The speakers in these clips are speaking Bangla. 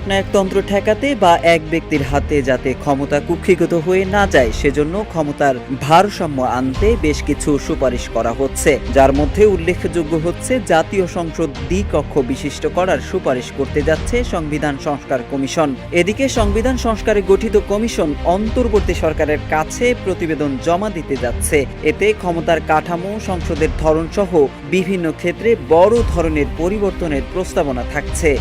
একনায়কতন্ত্র ঠেকাতে বা এক ব্যক্তির হাতে যাতে ক্ষমতা কুক্ষিগত হয়ে না যায় সেজন্য ক্ষমতার ভারসাম্য আনতে বেশ কিছু সুপারিশ করা হচ্ছে, যার মধ্যে উল্লেখযোগ্য হচ্ছে জাতীয় সংসদ দ্বিকক্ষ বিশিষ্ট করার সুপারিশ করতে যাচ্ছে সংবিধান সংস্কার কমিশন। এদিকে সংবিধান সংস্কারে গঠিত কমিশন অন্তর্বর্তী সরকারের কাছে প্রতিবেদন জমা দিতে যাচ্ছে। এতে ক্ষমতার কাঠামো, সংসদের ধরন সহ বিভিন্ন ক্ষেত্রে বড় ধরনের পরিবর্তনের প্রস্তাবনা থাকছে।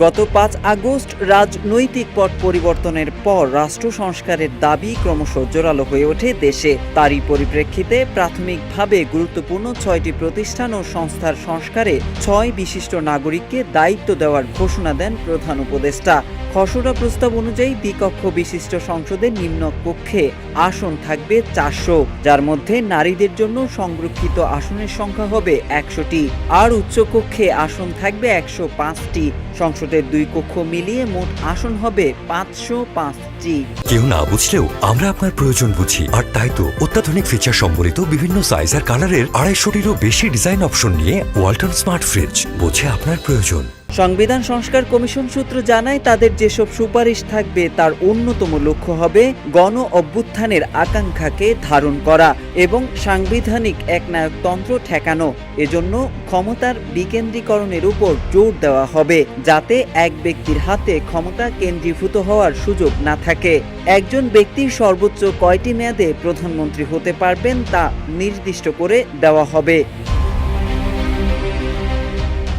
গত ৫ আগস্ট রাজনৈতিক পট পরিবর্তনের পর রাষ্ট্র সংস্কারের দাবি ক্রমশ জোরালো হয়ে ওঠে দেশে। তারই পরিপ্রেক্ষিতে প্রাথমিকভাবে গুরুত্বপূর্ণ ৬টি প্রতিষ্ঠান ও সংস্থার সংস্কারে ৬ বিশিষ্ট নাগরিককে দায়িত্ব দেওয়ার ঘোষণা দেন প্রধান উপদেষ্টা। খসড়া প্রস্তাব অনুযায়ী দ্বিকক্ষ বিশিষ্ট সংসদের নিম্নকক্ষে আসন থাকবে ৪০০, যার মধ্যে নারীদের জন্য সংরক্ষিত আসনের সংখ্যা হবে ১০০টি, আর উচ্চকক্ষে আসন থাকবে ১০৫টি। সংসদের ২ কক্ষ মিলিয়ে মোট আসন হবে ৫০৫টি। কেউ না বুঝলেও আমরা আপনার প্রয়োজন বুঝি, আর তাই তো অত্যাধুনিক ফিচার সম্বলিত বিভিন্ন সাইজ আর কালারের ২৫০টিরও বেশি ডিজাইন অপশন নিয়ে ওয়ালটন স্মার্ট ফ্রিজ বোঝে আপনার প্রয়োজন। সংবিধান সংস্কার কমিশন সূত্র জানায়, তাদের যেসব সুপারিশ থাকবে তার অন্যতম লক্ষ্য হবে গণ অভ্যুত্থানের আকাঙ্ক্ষাকে ধারণ করা এবং সাংবিধানিক একনায়কতন্ত্র ঠেকানো। এজন্য ক্ষমতার বিকেন্দ্রীকরণের উপর জোর দেওয়া হবে, যাতে এক ব্যক্তির হাতে ক্ষমতা কেন্দ্রীভূত হওয়ার সুযোগ না থাকে। একজন ব্যক্তি সর্বোচ্চ কয়টি মেয়াদে প্রধানমন্ত্রী হতে পারবেন তা নির্দিষ্ট করে দেওয়া হবে।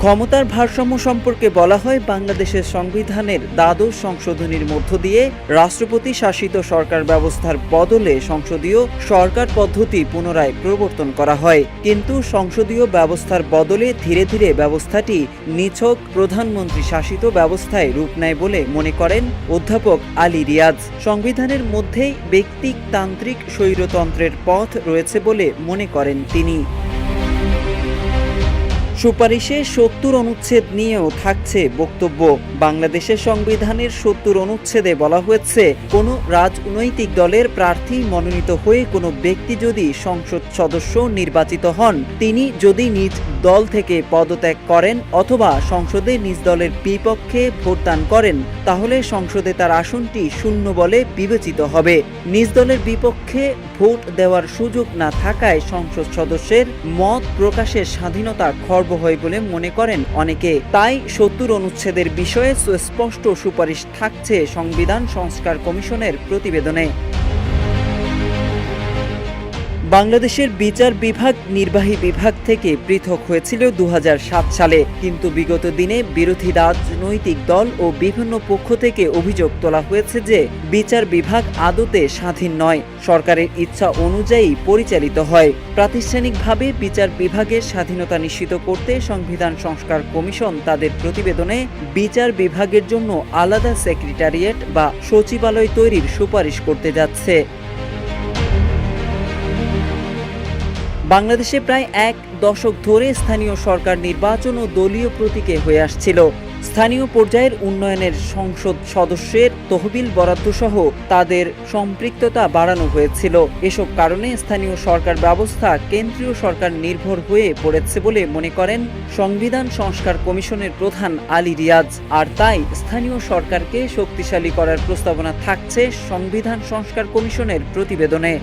ক্ষমতার ভারসাম্য সম্পর্কে বলা হয়, বাংলাদেশের সংবিধানের দ্বাদশ সংশোধনীর মধ্য দিয়ে রাষ্ট্রপতি শাসিত সরকার ব্যবস্থার বদলে সংসদীয় সরকার পদ্ধতি পুনরায় প্রবর্তন করা হয়। কিন্তু সংসদীয় ব্যবস্থার বদলে ধীরে ধীরে ব্যবস্থাটি নিছক প্রধানমন্ত্রী শাসিত ব্যবস্থায় রূপ নেয় বলে মনে করেন অধ্যাপক আলী রিয়াজ। সংবিধানের মধ্যেই ব্যক্তিতান্ত্রিক স্বৈরতন্ত্রের পথ রয়েছে বলে মনে করেন তিনি। সুপারিশে ৭০ অনুচ্ছেদ নিয়েও থাকছে বক্তব্য। বাংলাদেশের সংবিধানের ৭০ অনুচ্ছেদে বলা হয়েছে, কোনো রাজনৈতিক দলের প্রার্থী মনোনীত হয়ে কোনো ব্যক্তি যদি সংসদ সদস্য নির্বাচিত হন, তিনি যদি নিজ দল থেকে পদত্যাগ করেন অথবা সংসদে নিজ দলের বিপক্ষে ভোটদান করেন, তাহলে সংসদে তার আসনটি শূন্য বলে বিবেচিত হবে। নিজ দলের বিপক্ষে ভোট দেওয়ার সুযোগ না থাকায় সংসদ সদস্যের মত প্রকাশের স্বাধীনতা খর্ব হয় বলে মনে করেন অনেকে। তাই ৭০ অনুচ্ছেদের বিষয়ে সুস্পষ্ট সুপারিশ থাকছে সংবিধান সংস্কার কমিশনের প্রতিবেদনে। বাংলাদেশের বিচার বিভাগ নির্বাহী বিভাগ থেকে পৃথক হয়েছিল ২০০৭ সালে, কিন্তু বিগত দিনে বিরোধী রাজনৈতিক দল ও বিভিন্ন পক্ষ থেকে অভিযোগ তোলা হয়েছে যে বিচার বিভাগ আদতে স্বাধীন নয়, সরকারের ইচ্ছা অনুযায়ী পরিচালিত হয়। প্রাতিষ্ঠানিকভাবে বিচার বিভাগের স্বাধীনতা নিশ্চিত করতে সংবিধান সংস্কার কমিশন তাদের প্রতিবেদনে বিচার বিভাগের জন্য আলাদা সেক্রেটারিয়েট বা সচিবালয় তৈরির সুপারিশ করতে যাচ্ছে। বাংলাদেশে প্রায় ১ দশক ধরে স্থানীয় সরকার নির্বাচন ও দলীয় প্রতীকে হয়ে আসছিল। স্থানীয় পর্যায়ের উন্নয়নের সংসদ সদস্যের তহবিল বরাদ্দ সহ তাদের সম্পৃক্ততা বাড়ানো হয়েছিল। এসব কারণে স্থানীয় সরকার ব্যবস্থা কেন্দ্রীয় সরকার নির্ভর হয়ে পড়েছে বলে মনে করেন সংবিধান সংস্কার কমিশনের প্রধান আলী রিয়াজ। আর তাই স্থানীয় সরকারকে শক্তিশালী করার প্রস্তাবনা থাকছে সংবিধান সংস্কার কমিশনের প্রতিবেদনে।